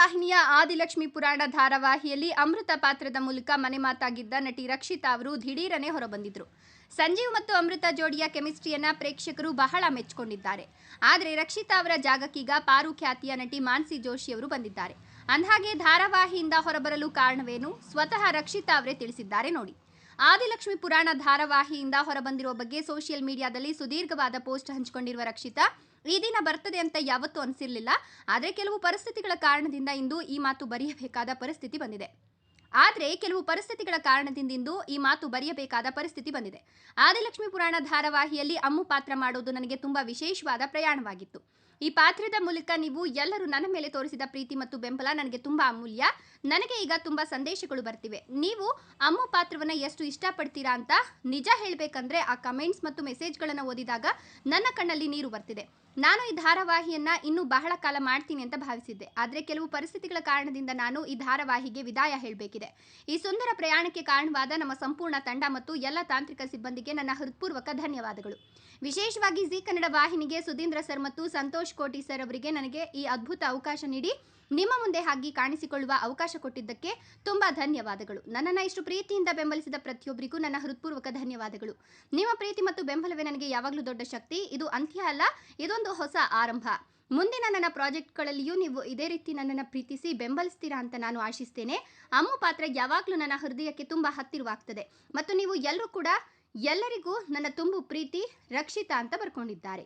ವಾಹಿನಿಯ ಆದಿಲಕ್ಷ್ಮಿ ಪುರಾಣ ಧಾರಾವಾಹಿಯಲ್ಲಿ ಅಮೃತ ಪಾತ್ರದ ಮೂಲಕ ಮನೆ ಮಾತಾಗಿದ್ದ ನಟಿ ರಕ್ಷಿತಾ ಅವರು ದಿಢೀರನೆ ಹೊರಬಂದಿದ್ರು. ಸಂಜೀವ್ ಮತ್ತು ಅಮೃತ ಜೋಡಿಯ ಕೆಮಿಸ್ಟ್ರಿಯನ್ನ ಪ್ರೇಕ್ಷಕರು ಬಹಳ ಮೆಚ್ಚಿಕೊಂಡಿದ್ದಾರೆ. ಆದರೆ ರಕ್ಷಿತಾ ಅವರ ಜಾಗಕ್ಕೀಗ ಪಾರು ಖ್ಯಾತಿಯ ನಟಿ ಮಾನ್ಸಿ ಜೋಶಿ ಅವರು ಬಂದಿದ್ದಾರೆ. ಅಂದಹಾಗೆ ಧಾರಾವಾಹಿಯಿಂದ ಹೊರಬರಲು ಕಾರಣವೇನು? ಸ್ವತಃ ರಕ್ಷಿತಾ ಅವರೇ ತಿಳಿಸಿದ್ದಾರೆ ನೋಡಿ. ಆದಿಲಕ್ಷ್ಮಿ ಪುರಾಣ ಧಾರಾವಾಹಿಯಿಂದ ಹೊರಬಂದಿರುವ ಬಗ್ಗೆ ಸೋಷಿಯಲ್ ಮೀಡಿಯಾದಲ್ಲಿ ಸುದೀರ್ಘವಾದ ಪೋಸ್ಟ್ ಹಂಚಿಕೊಂಡಿರುವ ರಕ್ಷಿತಾ, ಈ ದಿನ ಬರ್ತದೆ ಅಂತ ಯಾವತ್ತೂ ಅನಿಸಿರಲಿಲ್ಲ. ಆದರೆ ಕೆಲವು ಪರಿಸ್ಥಿತಿಗಳ ಕಾರಣದಿಂದ ಇಂದು ಈ ಮಾತು ಬರೆಯಬೇಕಾದ ಪರಿಸ್ಥಿತಿ ಬಂದಿದೆ. ಆದಿಲಕ್ಷ್ಮಿ ಪುರಾಣ ಧಾರಾವಾಹಿಯಲ್ಲಿ ಅಮ್ಮು ಪಾತ್ರ ಮಾಡೋದು ನನಗೆ ತುಂಬಾ ವಿಶೇಷವಾದ ಪ್ರಯಾಣವಾಗಿತ್ತು. ಈ ಪಾತ್ರದ ಮೂಲಕ ನೀವು ಎಲ್ಲರೂ ನನ್ನ ಮೇಲೆ ತೋರಿಸಿದ ಪ್ರೀತಿ ಮತ್ತು ಬೆಂಬಲ ನನಗೆ ತುಂಬಾ ಅಮೂಲ್ಯ. ನನಗೆ ಈಗ ತುಂಬಾ ಸಂದೇಶಗಳು ಬರ್ತಿವೆ. ನೀವು ಅಮ್ಮು ಪಾತ್ರವನ್ನ ಎಷ್ಟು ಇಷ್ಟಪಡ್ತೀರಾ ಅಂತ ನಿಜ ಹೇಳಬೇಕಂದ್ರೆ ಆ ಕಮೆಂಟ್ಸ್ ಮತ್ತು ಮೆಸೇಜ್ಗಳನ್ನು ಓದಿದಾಗ ನನ್ನ ಕಣ್ಣಲ್ಲಿ ನೀರು ಬರ್ತಿದೆ. ನಾನು ಈ ಧಾರಾವಾಹಿಯನ್ನ ಇನ್ನೂ ಬಹಳ ಕಾಲ ಮಾಡ್ತೀನಿ ಅಂತ ಭಾವಿಸಿದ್ದೆ. ಆದರೆ ಕೆಲವು ಪರಿಸ್ಥಿತಿಗಳ ಕಾರಣದಿಂದ ನಾನು ಈ ಧಾರಾವಾಹಿಗೆ ವಿದಾಯ ಹೇಳಬೇಕಿದೆ. ಈ ಸುಂದರ ಪ್ರಯಾಣಕ್ಕೆ ಕಾರಣವಾದ ನಮ್ಮ ಸಂಪೂರ್ಣ ತಂಡ ಮತ್ತು ಎಲ್ಲ ತಾಂತ್ರಿಕ ಸಿಬ್ಬಂದಿಗೆ ನನ್ನ ಹೃತ್ಪೂರ್ವಕ ಧನ್ಯವಾದಗಳು. ವಿಶೇಷವಾಗಿ ಜಿ ಕನ್ನಡ ವಾಹಿನಿಗೆ ಸುಧೀಂದ್ರ ಸರ್ ಮತ್ತು ಸಂತೋಷ್ ಕೋಟಿ ಸರ್ ಅವರಿಗೆ ನನಗೆ ಈ ಅದ್ಭುತ ಅವಕಾಶ ನೀಡಿ ನಿಮ್ಮ ಮುಂದೆ ಹಾಗೆ ಕಾಣಿಸಿಕೊಳ್ಳುವ ಅವಕಾಶ ಕೊಟ್ಟಿದ್ದಕ್ಕೆ ತುಂಬಾ ಧನ್ಯವಾದಗಳು. ನನ್ನನ್ನು ಇಷ್ಟು ಪ್ರೀತಿಯಿಂದ ಬೆಂಬಲಿಸಿದ ಪ್ರತಿಯೊಬ್ಬರಿಗೂ ನನ್ನ ಹೃತ್ಪೂರ್ವಕ ಧನ್ಯವಾದಗಳು. ನಿಮ್ಮ ಪ್ರೀತಿ ಮತ್ತು ಬೆಂಬಲವೇ ನನಗೆ ಯಾವಾಗಲೂ ದೊಡ್ಡ ಶಕ್ತಿ. ಇದು ಅಂತ್ಯ ಅಲ್ಲ, ಇದೊಂದು ಹೊಸ ಆರಂಭ. ಮುಂದಿನ ನನ್ನ ಪ್ರಾಜೆಕ್ಟ್ಗಳಲ್ಲಿಯೂ ನೀವು ಇದೇ ರೀತಿ ನನ್ನನ್ನು ಪ್ರೀತಿಸಿ ಬೆಂಬಲಿಸ್ತೀರಾ ಅಂತ ನಾನು ಆಶಿಸ್ತೇನೆ. ಅಮ್ಮು ಪಾತ್ರ ಯಾವಾಗಲೂ ನನ್ನ ಹೃದಯಕ್ಕೆ ತುಂಬಾ ಹತ್ತಿರವಾಗ್ತದೆ ಮತ್ತು ನೀವು ಎಲ್ಲರೂ ಕೂಡ ಎಲ್ಲರಿಗೂ ನನ್ನ ತುಂಬು ಪ್ರೀತಿ. ರಕ್ಷಿತಾ ಅಂತ ಬರ್ಕೊಂಡಿದ್ದಾರೆ.